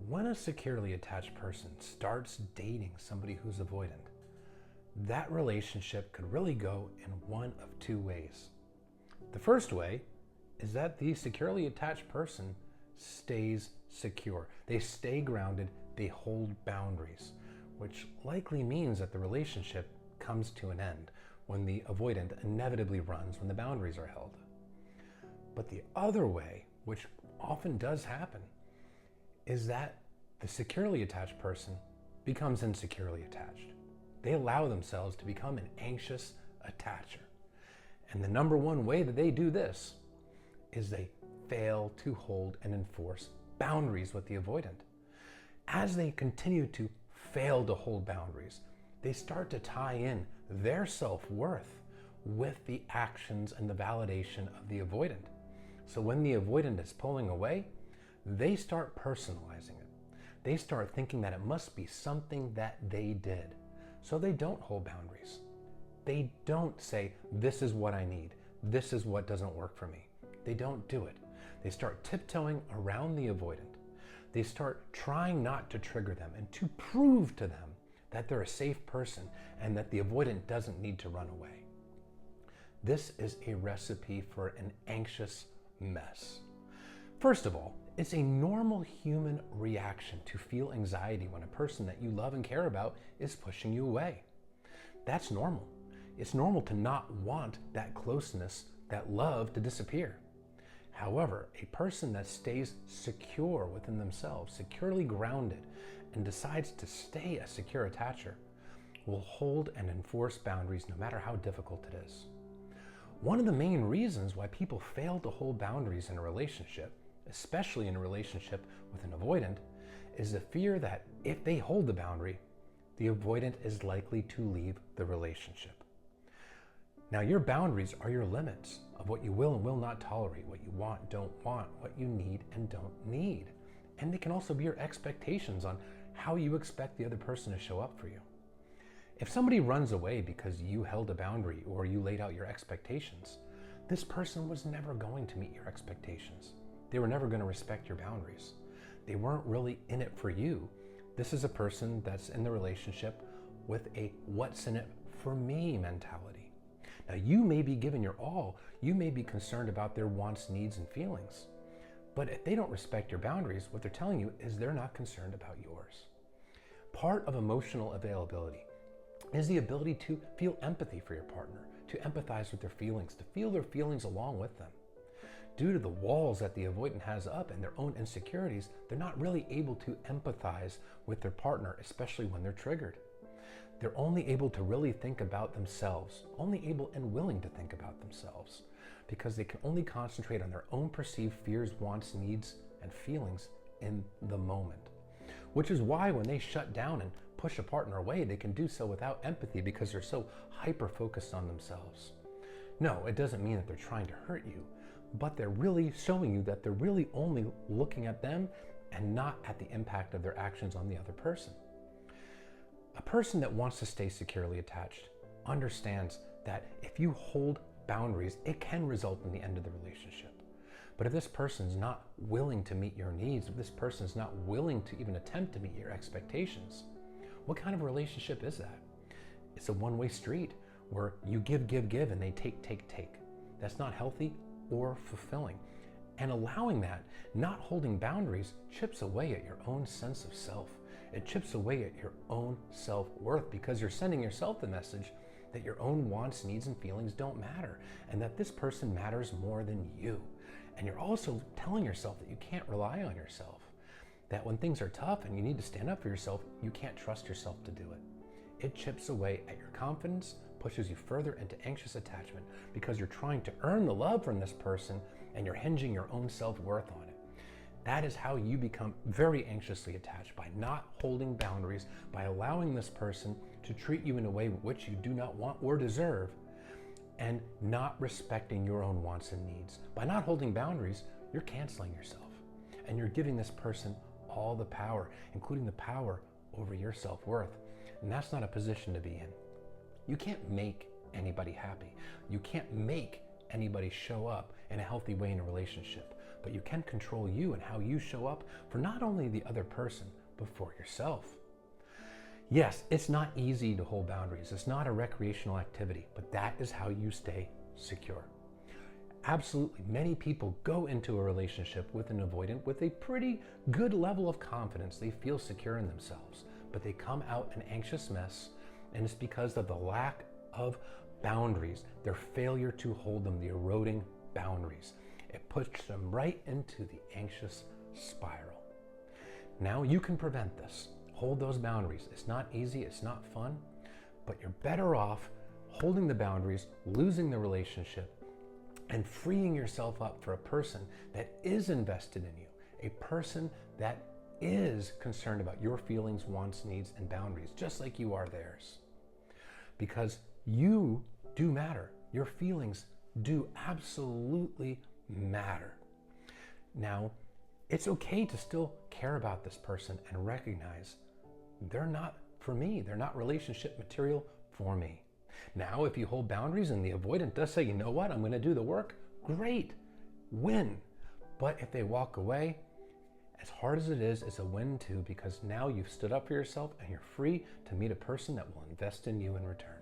When a securely attached person starts dating somebody who's avoidant, that relationship could really go in one of two ways. The first way is that the securely attached person stays secure. They stay grounded, they hold boundaries, which likely means that the relationship comes to an end when the avoidant inevitably runs when the boundaries are held. But the other way, which often does happen, is that the securely attached person becomes insecurely attached. They allow themselves to become an anxious attacher. And the number one way that they do this is they fail to hold and enforce boundaries with the avoidant. As they continue to fail to hold boundaries, they start to tie in their self-worth with the actions and the validation of the avoidant. So when the avoidant is pulling away, they start personalizing it. They start thinking that it must be something that they did. So they don't hold boundaries. They don't say, this is what I need. This is what doesn't work for me. They don't do it. They start tiptoeing around the avoidant. They start trying not to trigger them and to prove to them that they're a safe person and that the avoidant doesn't need to run away. This is a recipe for an anxious mess. First of all, it's a normal human reaction to feel anxiety when a person that you love and care about is pushing you away. That's normal. It's normal to not want that closeness, that love to disappear. However, a person that stays secure within themselves, securely grounded, and decides to stay a secure attacher will hold and enforce boundaries no matter how difficult it is. One of the main reasons why people fail to hold boundaries in a relationship, especially in a relationship with an avoidant, is the fear that if they hold the boundary, the avoidant is likely to leave the relationship. Now, your boundaries are your limits of what you will and will not tolerate, what you want, don't want, what you need and don't need. And they can also be your expectations on how you expect the other person to show up for you. If somebody runs away because you held a boundary or you laid out your expectations, this person was never going to meet your expectations. They were never going to respect your boundaries. They weren't really in it for you. This is a person that's in the relationship with a what's in it for me mentality. Now, you may be giving your all. You may be concerned about their wants, needs, and feelings. But if they don't respect your boundaries, what they're telling you is they're not concerned about yours. Part of emotional availability is the ability to feel empathy for your partner, to empathize with their feelings, to feel their feelings along with them. Due to the walls that the avoidant has up and their own insecurities, they're not really able to empathize with their partner, especially when they're triggered. They're only able to really think about themselves, only able and willing to think about themselves, because they can only concentrate on their own perceived fears, wants, needs, and feelings in the moment. Which is why when they shut down and push a partner away, they can do so without empathy because they're so hyper-focused on themselves. No, it doesn't mean that they're trying to hurt you, but they're really showing you that they're really only looking at them and not at the impact of their actions on the other person. A person that wants to stay securely attached understands that if you hold boundaries, it can result in the end of the relationship. But if this person's not willing to meet your needs, if this person's not willing to even attempt to meet your expectations, what kind of relationship is that? It's a one-way street where you give, and they take. That's not healthy or fulfilling. And allowing that, not holding boundaries, chips away at your own sense of self. It chips away at your own self-worth because you're sending yourself the message that your own wants, needs, and feelings don't matter, and that this person matters more than you. And you're also telling yourself that you can't rely on yourself, that when things are tough and you need to stand up for yourself, you can't trust yourself to do it. It chips away at your confidence, pushes you further into anxious attachment because you're trying to earn the love from this person and you're hinging your own self-worth on it. That is how you become very anxiously attached, by not holding boundaries, by allowing this person to treat you in a way which you do not want or deserve, and not respecting your own wants and needs. By not holding boundaries, you're canceling yourself, and you're giving this person all the power, including the power over your self-worth. And that's not a position to be in. You can't make anybody happy. You can't make anybody show up in a healthy way in a relationship. but you can control you and how you show up for not only the other person, but for yourself. Yes, it's not easy to hold boundaries. It's not a recreational activity, but that is how you stay secure. Absolutely, many people go into a relationship with an avoidant with a pretty good level of confidence. They feel secure in themselves, but they come out an anxious mess, and it's because of the lack of boundaries, their failure to hold them, the eroding boundaries. It puts them right into the anxious spiral. Now you can prevent this. Hold those boundaries. It's not easy, it's not fun, but you're better off holding the boundaries, losing the relationship, and freeing yourself up for a person that is invested in you, a person that is concerned about your feelings, wants, needs, and boundaries, just like you are theirs. Because you do matter. Your feelings do absolutely matter. Now, it's okay to still care about this person and recognize they're not for me. They're not relationship material for me. Now, if you hold boundaries and the avoidant does say, you know what, I'm going to do the work, great, win. But if they walk away, as hard as it is, it's a win too, because now you've stood up for yourself and you're free to meet a person that will invest in you in return.